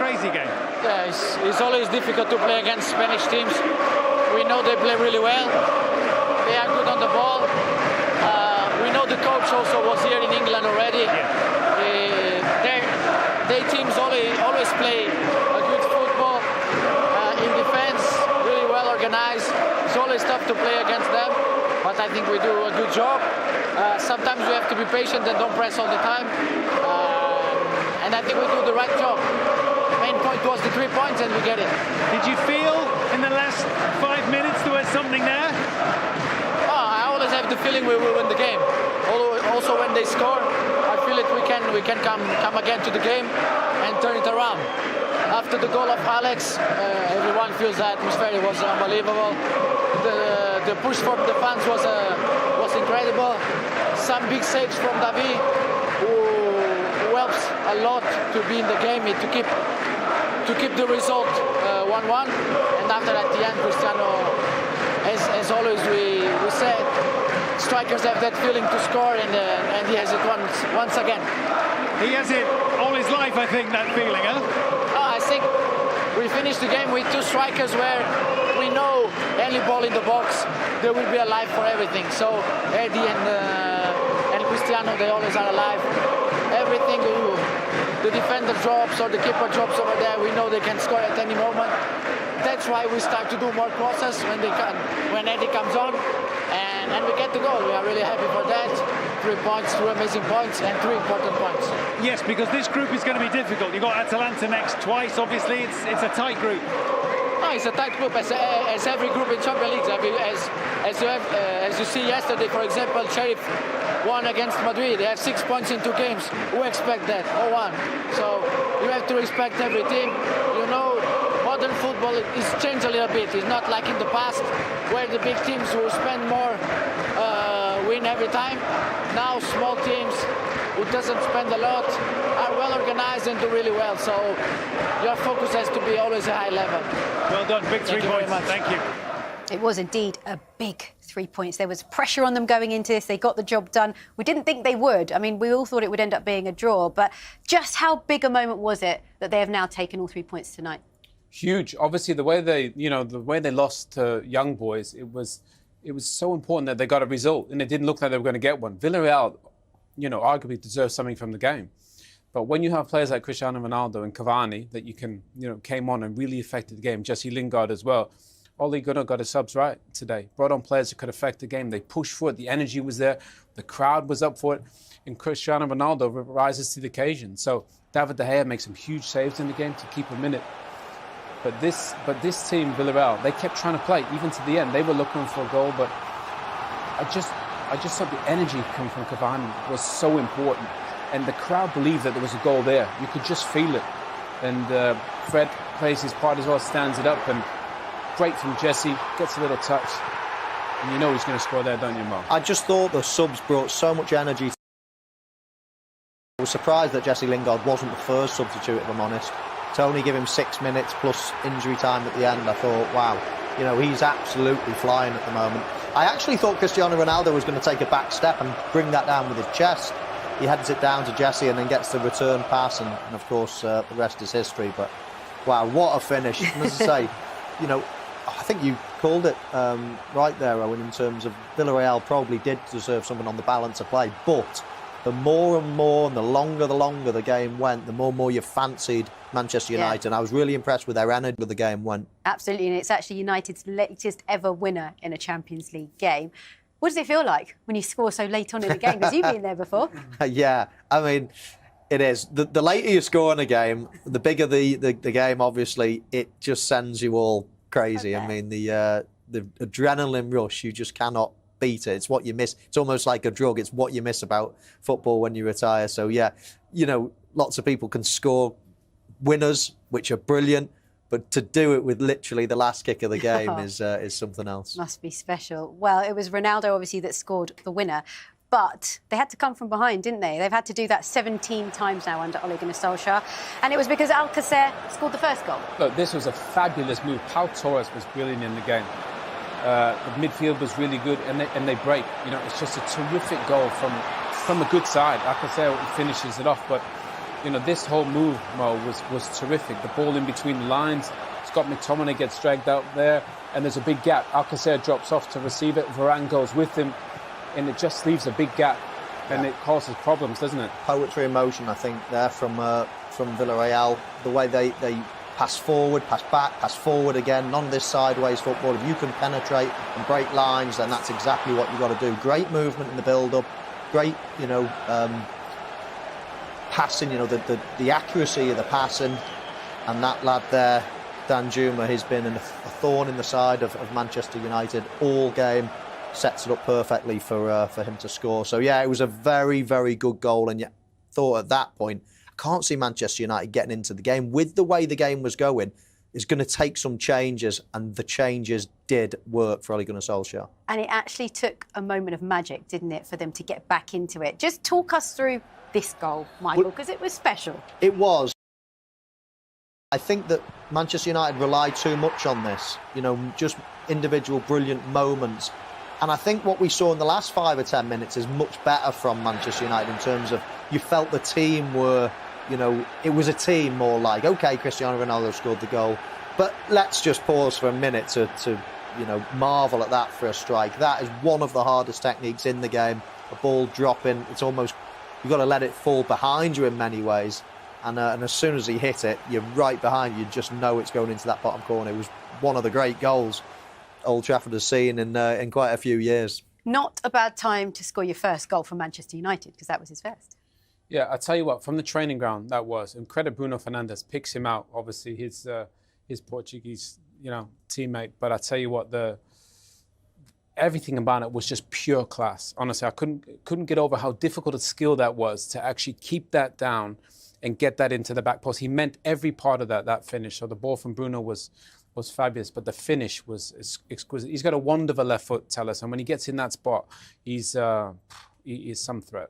crazy game. Yeah, it's always difficult to play against Spanish teams. We know they play really well. They are good on the ball. We know the coach also was here in England already. Their teams always play a good football in defense, really well organized. It's always tough to play against them, but I think we do a good job. Sometimes we have to be patient and don't press all the time. And I think we do the right job. Main point was the 3 points and we get it. Did you feel in the last 5 minutes there was something there? I always have the feeling we will win the game. Also when they score, I feel like we can come again to the game and turn it around. After the goal of Alex, everyone feels the atmosphere. It was unbelievable. The push from the fans was incredible. Some big saves from David, who helps a lot to be in the game, to keep the result 1-1. And after at the end, Cristiano, as always we said, strikers have that feeling to score, and he has it once again. He has it all his life, I think, that feeling, huh? I think we finished the game with two strikers where we know any ball in the box, they will be alive for everything. So Eddie and Cristiano, they always are alive. Everything the defender drops or the keeper drops over there, we know they can score at any moment. That's why we start to do more crosses when Eddie comes on, and we get the goal. We are really happy for that. 3 points, 2 amazing points, and 3 important points. Yes, because this group is going to be difficult. You've got Atalanta next twice. Obviously, it's a tight group. No, it's a tight group, as every group in Champions League. As you see yesterday, for example, Sheriff won against Madrid. They have 6 points in 2 games. Who expect that? 0-1. So you have to respect every team. You know, modern football is changed a little bit. It's not like in the past where the big teams will spend more, win every time. Now small teams who doesn't spend a lot are well organized and do really well. So your focus has to be always a high level. Well done, big 3 points. Thank you. It was indeed a big 3 points. There was pressure on them going into this. They got the job done. We didn't think they would. I mean, we all thought it would end up being a draw. But just how big a moment was it that they have now taken all 3 points tonight? Huge. Obviously, the way they lost to Young Boys, it was so important that they got a result, and it didn't look like they were going to get one. Villareal, arguably deserves something from the game. But when you have players like Cristiano Ronaldo and Cavani that came on and really affected the game, Jesse Lingard as well, Ole Gunnar got his subs right today. Brought on players that could affect the game. They pushed for it. The energy was there. The crowd was up for it. And Cristiano Ronaldo rises to the occasion. So David De Gea makes some huge saves in the game to keep him in it. But this team, Villareal, they kept trying to play, even to the end. They were looking for a goal, but I just thought the energy coming from Cavani was so important. And the crowd believed that there was a goal there. You could just feel it. And Fred plays his part as well, stands it up, and great from Jesse, gets a little touch. And you know he's going to score there, don't you, Mark? I just thought the subs brought so much energy. I was surprised that Jesse Lingard wasn't the first substitute, if I'm honest. To only give him 6 minutes plus injury time at the end, I thought, wow, he's absolutely flying at the moment. I actually thought Cristiano Ronaldo was going to take a back step and bring that down with his chest. He heads it down to Jesse and then gets the return pass, and of course, the rest is history. But, wow, what a finish. And as I say, I think you called it right there, Owen, in terms of Villareal probably did deserve something on the balance of play, but the more and more and the longer the game went, the more and more you fancied Manchester United. And I was really impressed with their energy as the game went. Absolutely, and it's actually United's latest ever winner in a Champions League game. What does it feel like when you score so late on in a game? Because you've been there before. Yeah, I mean, it is. The later you score in a game, the bigger the game, obviously, it just sends you all crazy. Okay. I mean, the adrenaline rush, you just cannot beat it. It's what you miss. It's almost like a drug. It's what you miss about football when you retire. So, yeah, lots of people can score winners, which are brilliant. But to do it with literally the last kick of the game is something else. Must be special. Well, it was Ronaldo, obviously, that scored the winner. But they had to come from behind, didn't they? They've had to do that 17 times now under Ole Gunnar solskjaer. And it was because Alcacer scored the first goal. Look, this was a fabulous move. Pau Torres was brilliant in the game. The midfield was really good, and they break. It's just a terrific goal from a good side. Alcacer finishes it off, but you know, this whole move, Mo, was terrific. The ball in between the lines. Scott McTominay gets dragged out there, and there's a big gap. Alcacer drops off to receive it. Varane goes with him, and it just leaves a big gap, and it causes problems, doesn't it? Poetry in motion, I think, there from Villareal. The way they pass forward, pass back, pass forward again. None of this sideways football. If you can penetrate and break lines, then that's exactly what you've got to do. Great movement in the build-up. Great, passing. The accuracy of the passing, and that lad there, Danjuma, has been a thorn in the side of Manchester United all game. Sets it up perfectly for him to score. So yeah, it was a very, very good goal, and you thought at that point, I can't see Manchester United getting into the game. With the way the game was going, it's going to take some changes, and the changes did work for Ole Gunnar Solskjaer. And it actually took a moment of magic, didn't it, for them to get back into it. Just talk us through this goal, Michael, because it was special. It was. I think that Manchester United relied too much on this, just individual brilliant moments. And I think what we saw in the last 5 or 10 minutes is much better from Manchester United in terms of you felt the team were, it was a team more like, OK, Cristiano Ronaldo scored the goal, but let's just pause for a minute to marvel at that for a strike. That is one of the hardest techniques in the game. A ball dropping, it's almost, you've got to let it fall behind you in many ways. And as soon as he hit it, you're right behind you, just know it's going into that bottom corner. It was one of the great goals Old Trafford has seen in quite a few years. Not a bad time to score your first goal for Manchester United, because that was his first. Yeah, I tell you what, from the training ground, that was. And credit Bruno Fernandes, picks him out, obviously, his Portuguese, teammate. But I tell you what, everything about it was just pure class. Honestly, I couldn't get over how difficult a skill that was to actually keep that down and get that into the back post. He meant every part of that finish. So the ball from Bruno was fabulous, but the finish was exquisite. He's got a wonder of a left foot, Tellus, and when he gets in that spot, he is some threat.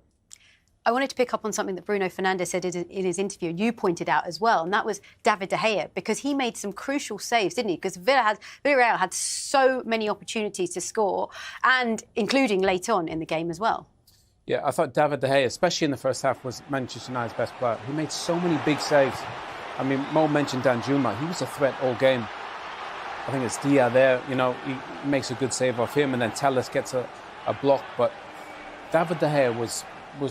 I wanted to pick up on something that Bruno Fernandes said in his interview, and you pointed out as well, and that was David De Gea, because he made some crucial saves, didn't he? Because Villareal had so many opportunities to score, and including late on in the game as well. Yeah, I thought David De Gea, especially in the first half, was Manchester United's best player. He made so many big saves. I mean, Mo mentioned Danjuma. He was a threat all game. I think it's Dia there, he makes a good save off him, and then Tellus gets a block. But David De Gea was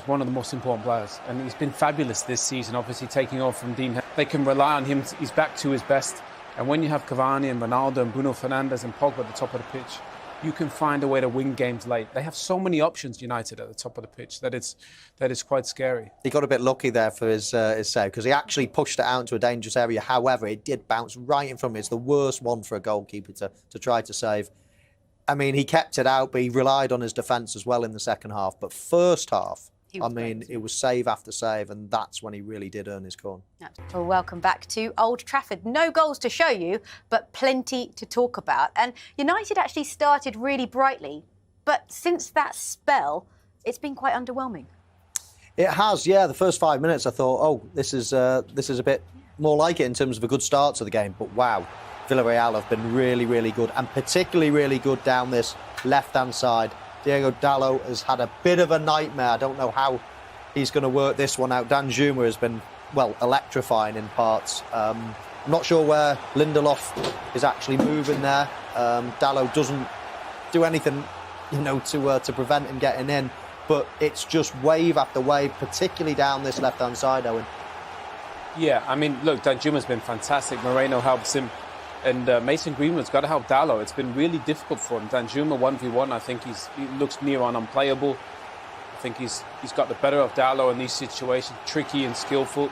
one of the most important players, and he's been fabulous this season, obviously taking over from Dean. They can rely on him. He's back to his best. And when you have Cavani and Ronaldo and Bruno Fernandes and Pogba at the top of the pitch, you can find a way to win games late. They have so many options, United, at the top of the pitch, that is quite scary. He got a bit lucky there for his save, because he actually pushed it out into a dangerous area. However, it did bounce right in front of him. It's the worst one for a goalkeeper to try to save. I mean, he kept it out, but he relied on his defence as well in the second half. But first half, it was save after save, and that's when he really did earn his corn. Well, welcome back to Old Trafford. No goals to show you, but plenty to talk about. And United actually started really brightly, but since that spell, it's been quite underwhelming. It has, yeah. The first 5 minutes, I thought, oh, this is a bit more like it in terms of a good start to the game. But wow, Villareal have been really, really good, and particularly really good down this left-hand side. Diego Dalot has had a bit of a nightmare. I don't know how he's going to work this one out. Danjuma has been, electrifying in parts. I'm not sure where Lindelof is actually moving there. Dalot doesn't do anything, to prevent him getting in. But it's just wave after wave, particularly down this left-hand side, Owen. Yeah, I mean, look, Danjuma's been fantastic. Moreno helps him. And Mason Greenwood's got to help Dalot. It's been really difficult for him. Danjuma 1v1, I think he looks near on unplayable. I think he's got the better of Dalot in these situations, tricky and skillful.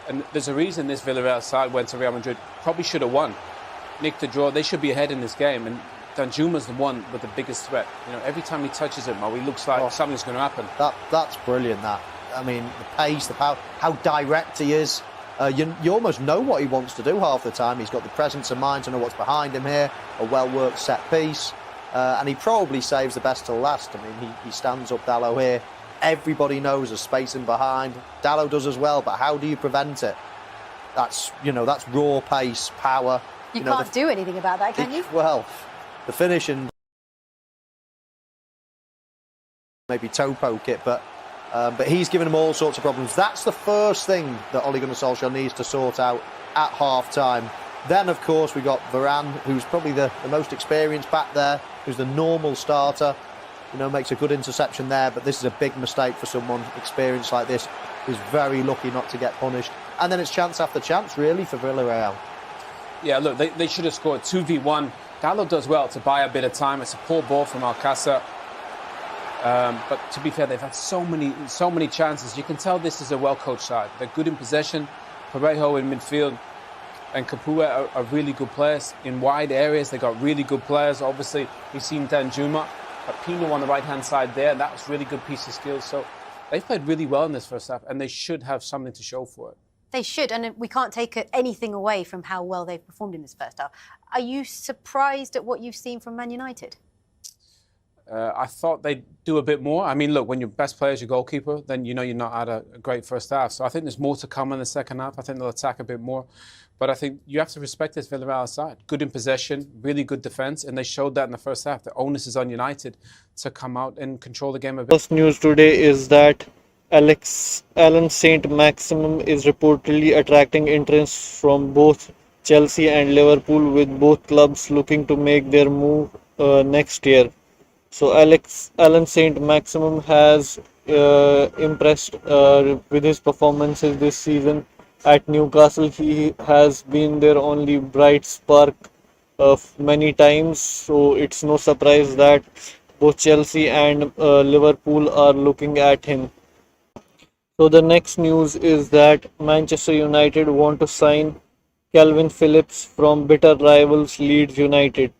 And there's a reason this Villareal side went to Real Madrid. Probably should have won. Nicked the draw. They should be ahead in this game. And Danjuma's the one with the biggest threat. Every time he touches it, Mo, he looks like something's going to happen. That's brilliant, that. I mean, the pace, the power, how direct he is. You almost know what he wants to do half the time. He's got the presence of mind to know what's behind him here, a well-worked set piece, and he probably saves the best till last. I mean, he stands up Dalot here. Everybody knows there's space in behind. Dalot does as well, but how do you prevent it? That's raw pace, power. You can't do anything about that, can you? Well, the finishing, maybe toe poke it, but But he's given them all sorts of problems. That's the first thing that Ole Gunnar Solskjaer needs to sort out at half-time. Then, of course, we got Varane, who's probably the most experienced back there, who's the normal starter. Makes a good interception there, but this is a big mistake for someone experienced like this, who's very lucky not to get punished. And then it's chance after chance, really, for Villareal. Yeah, look, they should have scored 2v1. Gallo does well to buy a bit of time. It's a poor ball from Alcácer. But to be fair, they've had so many chances. You can tell this is a well-coached side. They're good in possession. Parejo in midfield and Kapua are really good players. In wide areas, they got really good players. Obviously, we've seen Danjuma. But Pino on the right-hand side there, that was a really good piece of skill. So they've played really well in this first half, and they should have something to show for it. They should, and we can't take anything away from how well they've performed in this first half. Are you surprised at what you've seen from Man United? I thought they'd do a bit more. I mean, look, when your best player is your goalkeeper, then you're not at a great first half. So I think there's more to come in the second half. I think they'll attack a bit more. But I think you have to respect this Villareal side. Good in possession, really good defence, and they showed that in the first half. The onus is on United to come out and control the game a bit. First news today is that Alan Saint-Maximin is reportedly attracting interest from both Chelsea and Liverpool, with both clubs looking to make their move next year. So Alan Saint-Maximin has impressed with his performances this season at Newcastle. He has been their only bright spark many times, so it's no surprise that both Chelsea and Liverpool are looking at him. So the next news is that Manchester United want to sign Calvin Phillips from bitter rivals Leeds United.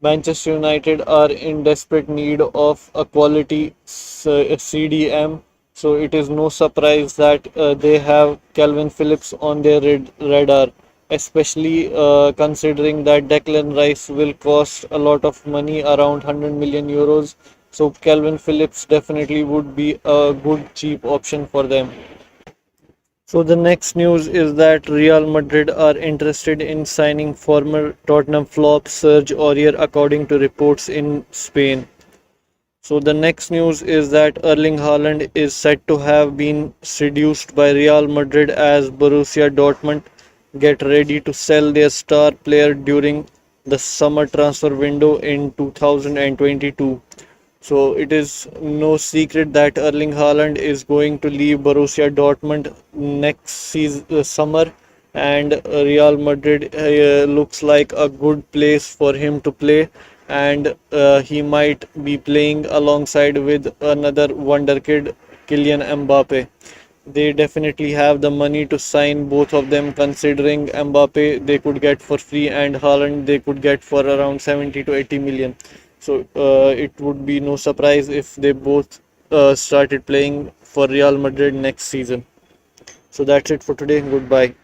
Manchester United are in desperate need of a quality CDM, so it is no surprise that they have Calvin Phillips on their radar, especially considering that Declan Rice will cost a lot of money, around 100 million euros. So Calvin Phillips definitely would be a good cheap option for them. So the next news is that Real Madrid are interested in signing former Tottenham flop Serge Aurier, according to reports in Spain. So the next news is that Erling Haaland is said to have been seduced by Real Madrid as Borussia Dortmund get ready to sell their star player during the summer transfer window in 2022. So it is no secret that Erling Haaland is going to leave Borussia Dortmund next summer, and Real Madrid looks like a good place for him to play, and he might be playing alongside with another wonder kid, Kylian Mbappe. They definitely have the money to sign both of them, considering Mbappe they could get for free and Haaland they could get for around 70 to 80 million. So it would be no surprise if they both started playing for Real Madrid next season. So that's it for today. Goodbye.